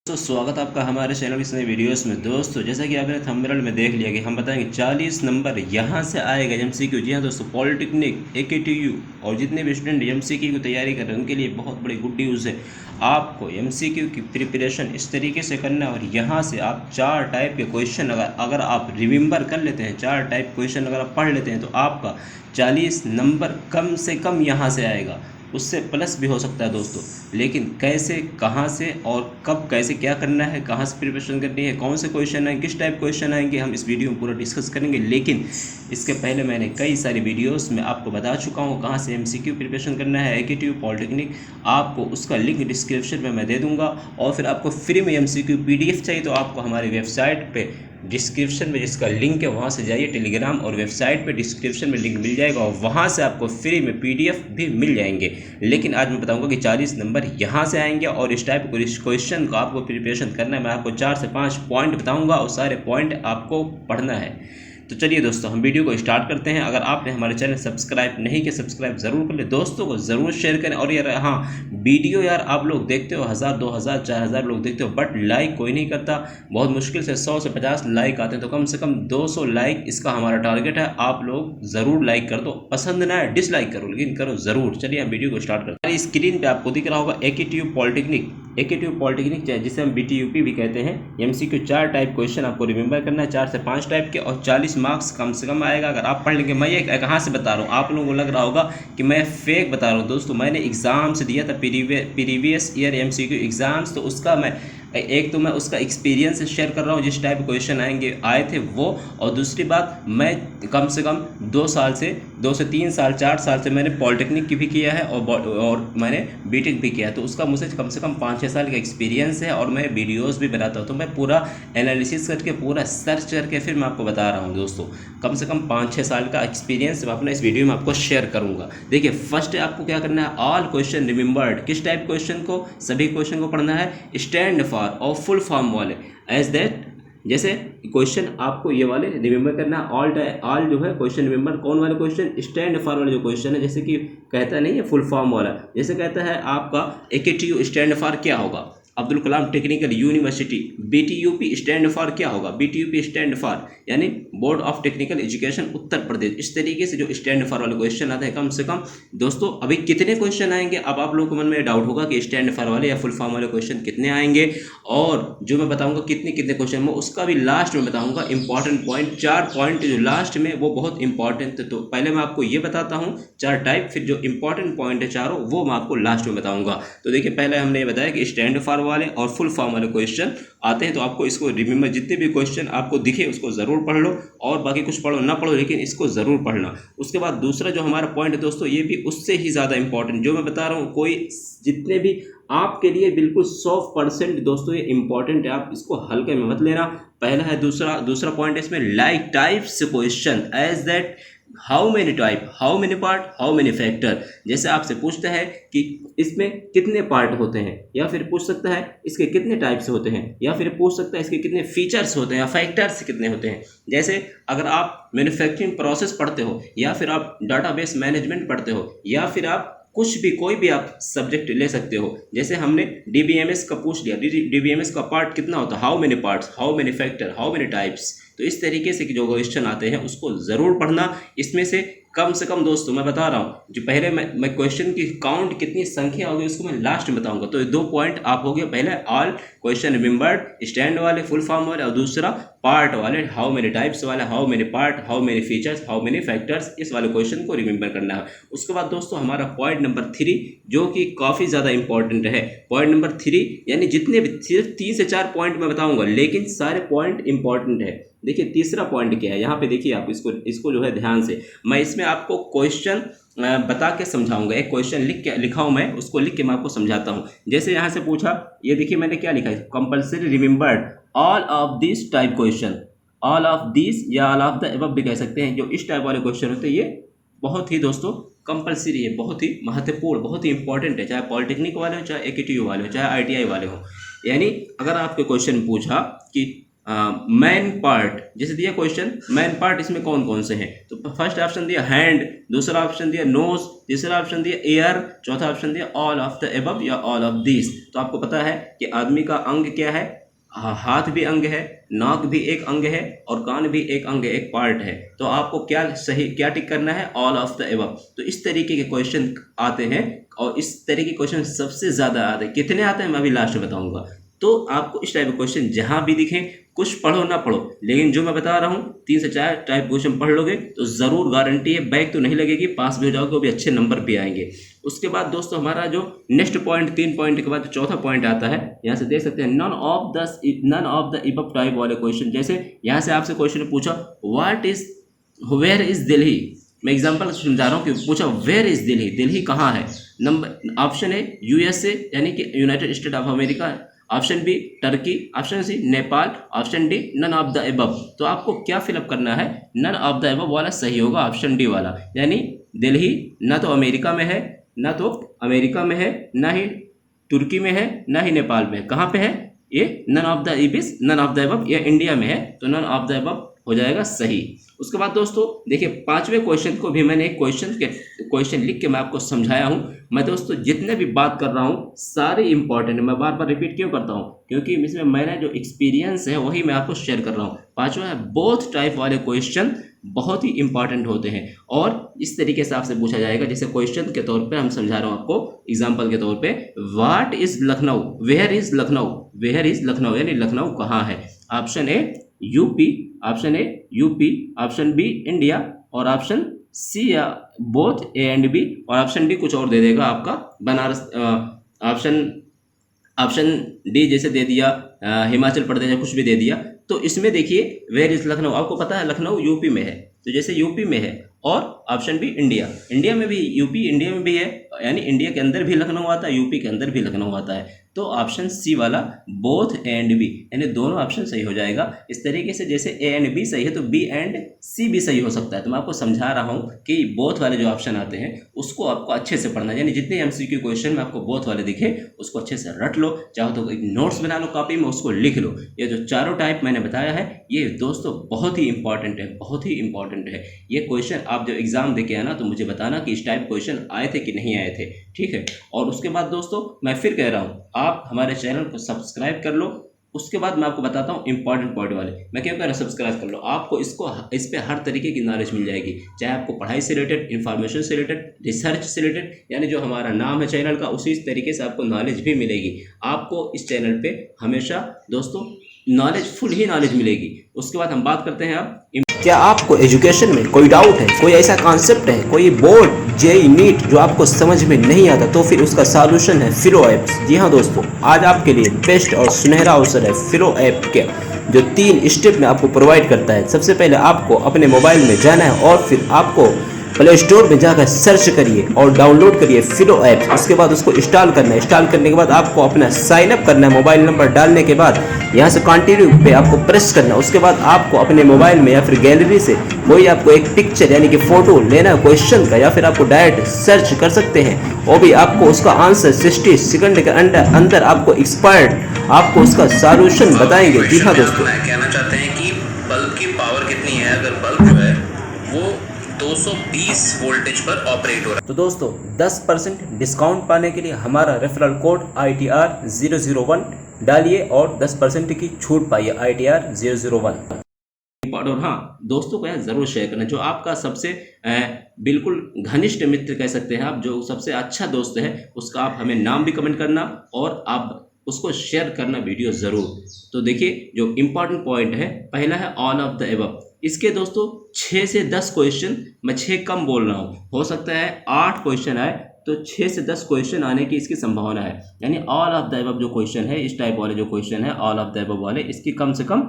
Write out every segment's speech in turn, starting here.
स्वागत आपका हमारे चैनल इस नए वीडियोस में। दोस्तों जैसा कि आपने थंबनेल में देख लिया कि हम बताएंगे 40 नंबर यहाँ से आएगा एमसीक्यू। जी हाँ दोस्तों, पॉलिटेक्निक एकेटीयू और जितने भी स्टूडेंट एमसीक्यू की तैयारी कर रहे हैं उनके लिए बहुत बड़ी गुड न्यूज़ है। आपको एमसीक्यू की प्रिपरेशन इस तरीके से करना है और यहाँ से आप 4 टाइप के क्वेश्चन अगर आप रिमेंबर कर लेते हैं, 4 टाइप क्वेश्चन अगर आप पढ़ लेते हैं तो आपका 40 नंबर कम से कम यहाँ से आएगा। उससे प्लस भी हो सकता है दोस्तों, लेकिन कैसे, कहाँ से और कब, कैसे क्या करना है, कहाँ से प्रिपरेशन करनी है, कौन से क्वेश्चन आएंगे, किस टाइप क्वेश्चन आएंगे, हम इस वीडियो में पूरा डिस्कस करेंगे। लेकिन इसके पहले मैंने कई सारी वीडियोस में आपको बता चुका हूँ कहाँ से एमसीक्यू प्रिपरेशन करना है एकेटीयू पॉलिटेक्निक। आपको उसका लिंक डिस्क्रिप्शन में मैं दे दूँगा। और फिर आपको फ्री में एमसीक्यू पीडीएफ चाहिए तो आपको हमारी वेबसाइट पर डिस्क्रिप्शन में जिसका लिंक है वहाँ से जाइए, टेलीग्राम और वेबसाइट पे डिस्क्रिप्शन में लिंक मिल जाएगा और वहाँ से आपको फ्री में पीडीएफ भी मिल जाएंगे। लेकिन आज मैं बताऊंगा कि 40 नंबर यहाँ से आएंगे और इस टाइप क्वेश्चन को आपको प्रिपरेशन करना है। मैं आपको 4 से 5 पॉइंट बताऊंगा और सारे पॉइंट आपको पढ़ना है। तो चलिए दोस्तों, हम वीडियो को स्टार्ट करते हैं। अगर आपने हमारे चैनल सब्सक्राइब नहीं किया, सब्सक्राइब ज़रूर कर ले, दोस्तों को ज़रूर शेयर करें। और यार हाँ, वीडियो यार आप लोग देखते हो 1000 2000 4000 लोग देखते हो, बट लाइक कोई नहीं करता। बहुत मुश्किल से 100 से 50 लाइक आते हैं, तो कम से कम 200 लाइक इसका हमारा टारगेट है। आप लोग ज़रूर लाइक कर दो, पसंद ना है डिसलाइक करो, लेकिन करो ज़रूर। चलिए हम वीडियो को स्टार्ट करते हैं। स्क्रीन पर आपको दिख रहा होगा एकेटीयू पॉलिटेक्निक। एकेटीयू पॉलिटेक्निक जिसे हम बीटीयूपी भी कहते हैं। एमसीक्यू 4 टाइप क्वेश्चन आपको रिमेंबर करना है, 4 से 5 टाइप के, और 40 मार्क्स कम से कम आएगा अगर आप पढ़ लेंगे। मैं ये कहाँ से बता रहा हूँ, आप लोगों को लग रहा होगा कि मैं फेक बता रहा हूँ। दोस्तों मैंने एग्ज़ाम्स दिया था, प्रीवियस ईयर एमसीक्यू एग्ज़ाम्स, तो उसका मैं एक तो मैं उसका एक्सपीरियंस शेयर कर रहा हूँ, जिस टाइप क्वेश्चन आए थे वो। और दूसरी बात, मैं कम से कम 2 से 3 साल 4 साल से मैंने पॉलिटेक्निक की भी किया है और मैंने बीटेक भी किया है, तो उसका मुझे कम से कम 5-6 साल का एक्सपीरियंस है। और मैं वीडियोस भी बनाता हूँ, तो मैं पूरा एनालिसिस करके, पूरा सर्च करके फिर मैं आपको बता रहा हूँ। दोस्तों कम से कम 5-6 साल का एक्सपीरियंस मैं अपना इस वीडियो में आपको शेयर करूँगा। देखिए फर्स्ट आपको क्या करना है, ऑल क्वेश्चन रिमेंबर्ड। किस टाइप क्वेश्चन को, सभी क्वेश्चन को पढ़ना है स्टैंड फॉर और फुल फॉर्म वाले। एज दैट, जैसे क्वेश्चन आपको ये वाले रिमेंबर करना है। ऑल जो है क्वेश्चन रिमेंबर, कौन वाले क्वेश्चन, स्टैंड फॉर वाले जो क्वेश्चन है। जैसे कि कहता नहीं है फुल फॉर्म वाला, जैसे कहता है आपका एकेटीयू स्टैंड फॉर क्या होगा, Abdul Kalam technical university. BTUP stand for क्या होगा, बीटीयूपी स्टैंड फॉर यानी board of technical education Uttar Pradesh. इस तरीके से जो स्टैंड फॉर वाले क्वेश्चन आते हैं कम से कम। दोस्तों अभी कितने क्वेश्चन आएंगे, अब आप लोगों को मन में डाउट होगा कि स्टैंड फॉर वाले या फुल फॉर्म वाले क्वेश्चन कितने आएंगे, और जो मैं बताऊंगा कितने कितने क्वेश्चन में, उसका भी लास्ट में बताऊंगा। इंपॉर्टेंट पॉइंट, 4 पॉइंट जो लास्ट में, वो बहुत इंपॉर्टेंट थे। तो पहले मैं आपको ये बताता हूँ 4 टाइप, फिर जो इंपॉर्टेंट पॉइंट है चारों वो मैं आपको लास्ट में बताऊंगा। तो देखिए पहले हमने ये बताया कि स्टैंड फॉर वाले और फुल फॉर्म वाले क्वेश्चन आते हैं, तो आपको इसको रिमेंबर, जितने भी क्वेश्चन आपको दिखे उसको ज़रूर पढ़ लो, और बाकी कुछ पढ़ो ना पढ़ो, लेकिन इसको ज़रूर पढ़ना। उसके बाद दूसरा जो हमारा पॉइंट है दोस्तों, ये भी उससे ही ज़्यादा इंपॉर्टेंट, जो मैं बता रहा हूँ कोई जितने भी आपके लिए बिल्कुल 100% दोस्तों ये इंपॉर्टेंट है, आप इसको हल्के में मत लेना। पहला है, दूसरा पॉइंट है इसमें like types question. As that, how many type, how many part, how many factor. जैसे आपसे पूछता है कि इसमें कितने पार्ट होते हैं, या फिर पूछ सकता है इसके कितने टाइप्स होते हैं, या फिर पूछ सकता है इसके कितने फीचर्स होते हैं, या फैक्टर्स कितने होते हैं। जैसे अगर आप मैन्युफैक्चरिंग प्रोसेस पढ़ते हो, या फिर आप डाटाबेस मैनेजमेंट पढ़ते हो, या फिर आप कुछ भी, कोई भी आप सब्जेक्ट ले सकते हो। जैसे हमने डीबीएमएस का पूछ लिया, डीबीएमएस का पार्ट कितना होता है, how many parts, how many factor, how many types. तो इस तरीके से जो क्वेश्चन आते हैं उसको ज़रूर पढ़ना। इसमें से कम दोस्तों मैं बता रहा हूँ, जो पहले मैं क्वेश्चन की काउंट कितनी संख्या होगी उसको मैं लास्ट में बताऊंगा। तो ये 2 पॉइंट आप हो गए, पहले ऑल क्वेश्चन रिमेंबर्ड स्टैंड वाले फुल फॉर्म वाले, और दूसरा पार्ट वाले हाउ मेनी टाइप्स वाले, how many part, how many features, how many factors, इस वाले क्वेश्चन को रिमेंबर करना है। उसके बाद दोस्तों हमारा पॉइंट नंबर 3, जो कि काफ़ी ज़्यादा इंपॉर्टेंट है। पॉइंट नंबर 3 यानी जितने भी, सिर्फ 3 से 4 पॉइंट मैं बताऊंगा, लेकिन सारे पॉइंट इंपॉर्टेंट है। देखिए तीसरा पॉइंट क्या है, यहाँ पे देखिए आप इसको जो है ध्यान से, मैं इसमें आपको क्वेश्चन बता के समझाऊंगा। एक क्वेश्चन लिखा हूँ मैं, उसको लिख के मैं आपको समझाता हूँ। जैसे यहाँ से पूछा, ये देखिए मैंने क्या लिखा है, compulsory remembered all of this type question. All of this या ऑल ऑफ द एबव भी कह सकते हैं। जो इस टाइप वाले क्वेश्चन होते हैं ये बहुत ही दोस्तों कंपल्सरी है, बहुत ही महत्वपूर्ण, बहुत ही इंपॉर्टेंट है, चाहे पॉलिटेक्निक वाले हो, चाहे एकेटीयू वाले हो, चाहे आईटीआई वाले हो। यानी अगर आपके क्वेश्चन पूछा कि मैन पार्ट, जैसे दिया क्वेश्चन मैन पार्ट, इसमें कौन कौन से हैं? तो फर्स्ट ऑप्शन दिया हैंड, दूसरा ऑप्शन दिया नोज, तीसरा ऑप्शन दिया एयर, चौथा ऑप्शन दिया ऑल ऑफ द एबव या ऑल ऑफ दिस। तो आपको पता है कि आदमी का अंग क्या है, हाथ भी अंग है, नाक भी एक अंग है और कान भी एक अंग है, एक पार्ट है। तो आपको क्या टिक करना है, ऑल ऑफ द एबव। तो इस तरीके के क्वेश्चन आते हैं और इस तरीके के क्वेश्चन सबसे ज्यादा आते हैं। कितने आते हैं मैं अभी लास्ट में बताऊंगा। तो आपको इस टाइप के क्वेश्चन जहां भी दिखें, कुछ पढ़ो ना पढ़ो, लेकिन जो मैं बता रहा हूँ 3 से 4 टाइप क्वेश्चन पढ़ लोगे तो जरूर गारंटी है, बैक तो नहीं लगेगी, पास भी हो जाओगे, वो भी अच्छे नंबर भी आएंगे। उसके बाद दोस्तों हमारा जो नेक्स्ट पॉइंट, 3 पॉइंट के बाद जो चौथा पॉइंट आता है, यहाँ से देख सकते हैं नन ऑफ द इबव टाइप वाले क्वेश्चन। जैसे यहाँ से आपसे क्वेश्चन पूछा वेयर इज दिल्ली, मैं एग्जांपल समझा रहा हूँ कि पूछा वेयर इज दिल्ली, दिल्ली कहाँ है? नंबर ऑप्शन है यूएसए यानी कि United State of America, option B Turkey, option C Nepal, option D none of the above. तो आपको क्या फिलअप करना है, नन ऑफ द एबव वाला सही होगा, ऑप्शन डी वाला, यानी दिल्ली ना तो अमेरिका में है, ना तो अमेरिका में है, ना ही तुर्की में है, ना ही नेपाल में है। कहाँ पे है ये? नन ऑफ द इबिस, नन ऑफ द एबव, ये इंडिया में है, तो नन ऑफ द एबव हो जाएगा सही। उसके बाद दोस्तों देखिए 5वें क्वेश्चन को भी मैंने एक क्वेश्चन लिख के मैं आपको समझाया हूँ। मैं दोस्तों जितने भी बात कर रहा हूँ सारे इंपॉर्टेंट है, मैं बार बार रिपीट क्यों करता हूँ, क्योंकि इसमें मैंने जो एक्सपीरियंस है वही मैं आपको शेयर कर रहा हूँ। 5वां है बोथ टाइप वाले क्वेश्चन बहुत ही इंपॉर्टेंट होते हैं और इस तरीके से आपसे पूछा जाएगा। जैसे क्वेश्चन के तौर पे हम समझा रहा हूँ आपको, एग्जांपल के तौर पे, what is Lucknow, where is Lucknow, where is Lucknow यानी लखनऊ कहाँ है? Option A UP, option A UP, option B India और ऑप्शन सी या बोथ ए एंड बी, और ऑप्शन डी कुछ और दे देगा आपका बनारस, ऑप्शन डी जैसे दे दिया हिमाचल प्रदेश या कुछ भी दे दिया। तो इसमें देखिए वेयर इज लखनऊ, आपको पता है लखनऊ यूपी में है, तो जैसे यूपी में है, और ऑप्शन बी इंडिया, इंडिया में भी यूपी इंडिया में भी है, यानी इंडिया के अंदर भी लखनऊ आता है, यूपी के अंदर भी लखनऊ आता है। तो ऑप्शन सी वाला बोथ ए एंड बी, यानी दोनों ऑप्शन सही हो जाएगा। इस तरीके से जैसे ए एंड बी सही है तो बी एंड सी भी सही हो सकता है। तो मैं आपको समझा रहा हूँ कि बोथ वाले जो ऑप्शन आते हैं उसको आपको अच्छे से पढ़ना है, यानी जितने एमसीक्यू क्वेश्चन में आपको बोथ वाले दिखे उसको अच्छे से रट लो, चाहो तो एक नोट्स बना लो कॉपी में, उसको लिख लो। ये जो चारों टाइप मैंने बताया है ये दोस्तों बहुत ही इंपॉर्टेंट है, बहुत ही इंपॉर्टेंट है। ये क्वेश्चन आप जब एग्जाम देके आना तो मुझे बताना कि इस टाइप क्वेश्चन आए थे कि नहीं आए थे, ठीक है। और उसके बाद दोस्तों मैं फिर कह रहा हूँ आप हमारे चैनल को सब्सक्राइब कर लो। उसके बाद मैं आपको बताता हूँ इंपॉर्टेंट पॉइंट वाले, मैं क्यों कह रहा हूँ सब्सक्राइब कर लो, आपको इस पे हर तरीके की नॉलेज मिल जाएगी, चाहे आपको पढ़ाई से रिलेटेड, इन्फॉर्मेशन से रिलेटेड, रिसर्च से रिलेटेड, यानी जो हमारा नाम है चैनल का उसी तरीके से आपको नॉलेज भी मिलेगी। आपको इस चैनल पे हमेशा दोस्तों नॉलेज, फुल ही नॉलेज मिलेगी। उसके बाद हम बात करते हैं अब, क्या आपको एजुकेशन में कोई डाउट है, कोई ऐसा कॉन्सेप्ट है, कोई बोर्ड जेई नीट जो आपको समझ में नहीं आता, तो फिर उसका सॉल्यूशन है फिलो ऐप। जी हाँ दोस्तों, आज आपके लिए बेस्ट और सुनहरा अवसर है फिलो ऐप के, जो 3 स्टेप में आपको प्रोवाइड करता है। सबसे पहले आपको अपने मोबाइल में जाना है और फिर आपको प्ले स्टोर में जाकर सर्च करिए और डाउनलोड करिए फिलो ऐप। उसके बाद उसको इंस्टॉल करना है, इंस्टॉल करने के बाद आपको अपना साइन अप करना है। मोबाइल नंबर डालने के बाद यहाँ से कंटिन्यू पे आपको प्रेस करना है। उसके बाद आपको अपने मोबाइल में या फिर गैलरी से कोई आपको एक पिक्चर यानी कि फोटो लेना है क्वेश्चन का, या फिर आपको डायरेक्ट सर्च कर सकते हैं, वो भी आपको उसका आंसर 60 सेकंड के अंदर आपको एक्सपर्ट आपको उसका सॉल्यूशन बताएंगे। जी हाँ दोस्तों, कहना चाहते हैं कि बल्ब की पावर कितनी है, अगर बल्ब जो है वो 220 वोल्टेज पर ऑपरेट हो रहा है। तो दोस्तों 10% डिस्काउंट पाने के लिए हमारा रेफरल कोड ITR 001 डालिए और 10% की छूट पाइए ITR 001। और हाँ दोस्तों को ज़रूर शेयर करना, जो आपका सबसे बिल्कुल घनिष्ठ मित्र कह सकते हैं आप, जो सबसे अच्छा दोस्त है उसका आप हमें नाम भी कमेंट करना और आप उसको शेयर करना वीडियो ज़रूर। तो देखिए जो इम्पोर्टेंट पॉइंट है, पहला है ऑल ऑफ द एबव। इसके दोस्तों 6 से 10 क्वेश्चन, मैं 6 कम बोल रहा हूँ, हो सकता है 8 क्वेश्चन आए, तो 6 से 10 क्वेश्चन आने की इसकी संभावना है। यानी ऑल ऑफ द एबव जो क्वेश्चन है, इस टाइप वाले जो क्वेश्चन है ऑल ऑफ द एबव वाले, इसकी कम से कम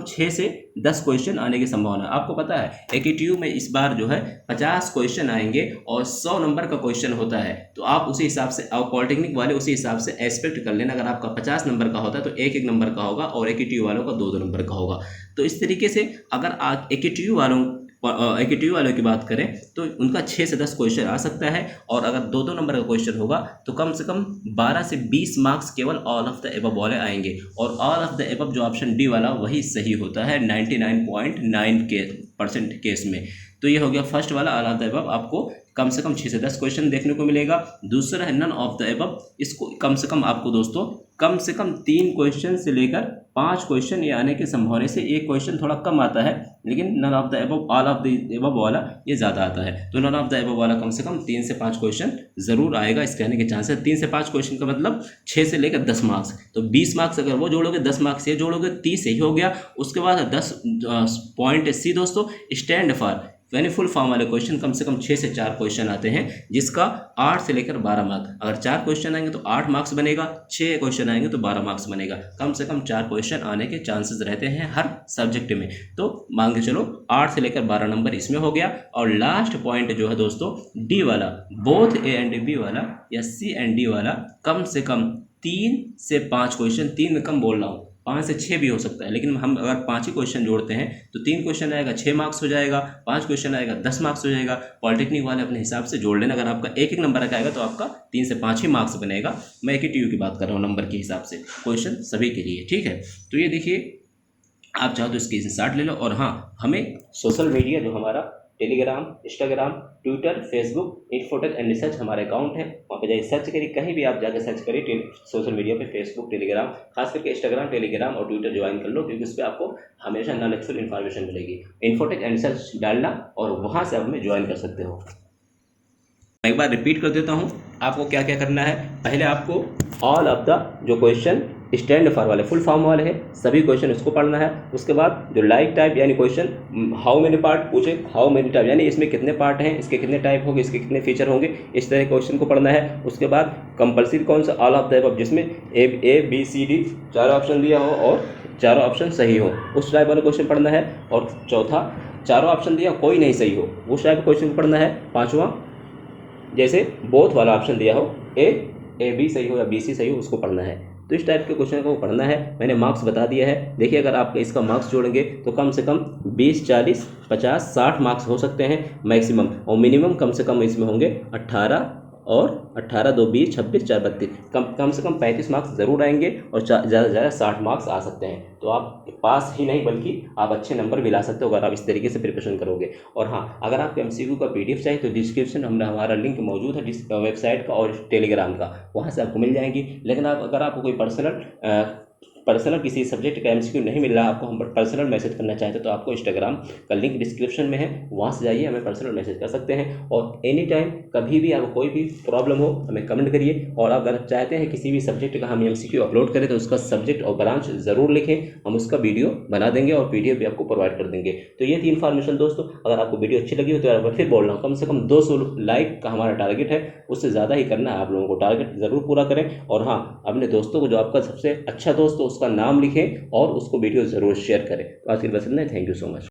6 से 10 क्वेश्चन आने की संभावना है। आपको पता है AKTU में इस बार जो है 50 क्वेश्चन आएंगे और 100 नंबर का क्वेश्चन होता है। तो आप उसी हिसाब से, आप पॉलिटेक्निक वाले उसी हिसाब से एक्सपेक्ट कर लेना। अगर आपका 50 नंबर का होता है तो 1-1 नंबर का होगा और AKTU वालों का 2-2 नंबर का होगा। तो इस तरीके से अगर आप AKTU वालों AKTU वालों की बात करें तो उनका 6 से 10 क्वेश्चन आ सकता है, और अगर 2-2 नंबर का क्वेश्चन होगा तो कम से कम 12 से 20 मार्क्स केवल ऑल ऑफ द एबव वाले आएंगे, और ऑल ऑफ द एबव जो ऑप्शन डी वाला वही सही होता है 99.9% केस में। तो ये हो गया फर्स्ट वाला, ऑल ऑफ द एबव आपको कम से कम 6 से 10 क्वेश्चन देखने को मिलेगा। दूसरा है नन ऑफ द एबव, इसको कम से कम आपको दोस्तों कम से कम 3 क्वेश्चन से लेकर 5 क्वेश्चन ये आने के संभावना से, एक क्वेश्चन थोड़ा कम आता है, लेकिन none of the above all of the above वाला ये ज़्यादा आता है। तो नन ऑफ द एबव वाला कम से कम 3 से 5 क्वेश्चन ज़रूर आएगा, इसके आने के चांसेस 3 से 5 क्वेश्चन का मतलब 6 से लेकर 10 मार्क्स, तो 20 मार्क्स अगर वो जोड़ोगे 10 मार्क्स ये जोड़ोगे 30 सही हो गया। उसके बाद 10 पॉइंट सी दोस्तों स्टैंड फॉर, यानी फुल फॉर्म वाले क्वेश्चन कम से कम 6 से 4 क्वेश्चन आते हैं, जिसका 8 से लेकर 12 मार्क्स। अगर 4 क्वेश्चन आएंगे तो 8 मार्क्स बनेगा, 6 क्वेश्चन आएंगे तो 12 मार्क्स बनेगा। कम से कम 4 क्वेश्चन आने के चांसेस रहते हैं हर सब्जेक्ट में, तो मान के चलो 8 से लेकर 12 नंबर इसमें हो गया। और लास्ट पॉइंट जो है दोस्तों डी वाला, बोथ ए एंड बी वाला या सी एंड डी वाला, कम से कम 3 से 5 क्वेश्चन, 3 में कम बोल रहा हूँ, 5 से 6 भी हो सकता है, लेकिन हम अगर 5 ही क्वेश्चन जोड़ते हैं तो 3 क्वेश्चन आएगा 6 मार्क्स हो जाएगा, 5 क्वेश्चन आएगा 10 मार्क्स हो जाएगा। पॉलिटेक्निक वाले अपने हिसाब से जोड़ लेना, अगर आपका एक नंबर का आएगा तो आपका 3 से 5 ही मार्क्स बनेगा। मैं AKTU की बात कर रहा हूँ नंबर के हिसाब से, क्वेश्चन सभी के लिए, ठीक है। तो ये देखिए, आप चाहो तो इसकी स्क्रीनशॉट ले लो। और हाँ, हमें सोशल मीडिया जो हमारा Telegram, Instagram, Twitter, Facebook, infotech and research हमारा अकाउंट है, वहाँ पे जाइए सर्च करिए, कहीं भी आप जाकर सर्च करिए सोशल मीडिया पे, फेसबुक, टेलीग्राम, खास करके इंस्टाग्राम, टेलीग्राम और ट्विटर ज्वाइन कर लो, क्योंकि उस पर आपको हमेशा नॉलेजफुल इन्फॉर्मेशन मिलेगी। इन्फोटेक एंड रिसर्च डालना और वहाँ से आप हमें ज्वाइन कर सकते हो। मैं एक बार रिपीट कर देता हूँ, आपको क्या क्या करना है। पहले आपको ऑल ऑफ द जो क्वेश्चन स्टैंड फॉर वाले फुल फॉर्म वाले हैं सभी क्वेश्चन इसको पढ़ना है। उसके बाद जो लाइक टाइप यानी क्वेश्चन हाउ मेनी पार्ट पूछे, हाउ मेनी टाइप यानी इसमें कितने पार्ट हैं, इसके कितने टाइप होंगे, इसके कितने फीचर होंगे, इस तरह क्वेश्चन को पढ़ना है। उसके बाद कंपल्सरी कौन सा, ऑल ऑफ द अबव, जिसमें ABCD 4 ऑप्शन दिया हो और 4 ऑप्शन सही हो, उस टाइप वाला क्वेश्चन पढ़ना है। और चौथा, 4 ऑप्शन दिया कोई नहीं सही हो, उस टाइप क्वेश्चन को पढ़ना है। पाँचवा, जैसे बोथ वाला ऑप्शन दिया हो, A B सही हो या BC सही हो, उसको पढ़ना है। तो इस टाइप के क्वेश्चन को पढ़ना है। मैंने मार्क्स बता दिया है। देखिए, अगर आप इसका मार्क्स जोड़ेंगे तो कम से कम 20, 40, 50, 60 मार्क्स हो सकते हैं मैक्सिमम, और मिनिमम कम से कम इसमें होंगे 18 और 18, 2, 20, 26, 4, 32, कम से कम 35 मार्क्स ज़रूर आएंगे, और ज़्यादा से ज़्यादा 60 मार्क्स आ सकते हैं। तो आप पास ही नहीं बल्कि आप अच्छे नंबर भी ला सकते हो अगर आप इस तरीके से प्रिपरेशन करोगे। और हाँ, अगर आपको MCQ का PDF चाहिए तो डिस्क्रिप्शन में हमारा लिंक मौजूद है वेबसाइट का और टेलीग्राम का, वहाँ से आपको मिल जाएंगी। लेकिन अगर आपको कोई पर्सनल किसी सब्जेक्ट का MCQ नहीं मिल रहा, आपको हम पर्सनल मैसेज करना चाहते तो आपको इंस्टाग्राम का लिंक डिस्क्रिप्शन में है, वहाँ से जाइए, हमें पर्सनल मैसेज कर सकते हैं। और एनी टाइम कभी भी आपको कोई भी प्रॉब्लम हो हमें कमेंट करिए। और अगर चाहते हैं किसी भी सब्जेक्ट का हम MCQ अपलोड करें तो उसका सब्जेक्ट और ब्रांच ज़रूर लिखें, हम उसका वीडियो बना देंगे और PDF भी आपको प्रोवाइड कर देंगे। तो ये थी इन्फॉर्मेशन दोस्तों। अगर आपको वीडियो अच्छी लगी हो तो मैं फिर बोल रहा हूँ, कम से कम 200 लाइक का हमारा टारगेट है, उससे ज़्यादा ही करना है आप लोगों को, टारगेट ज़रूर पूरा करें। और हाँ, अपने दोस्तों को, जो आपका सबसे अच्छा दोस्त हो उसका नाम लिखें और उसको वीडियो ज़रूर शेयर करें। तो आज के लिए बस इतना ही। Thank you so much.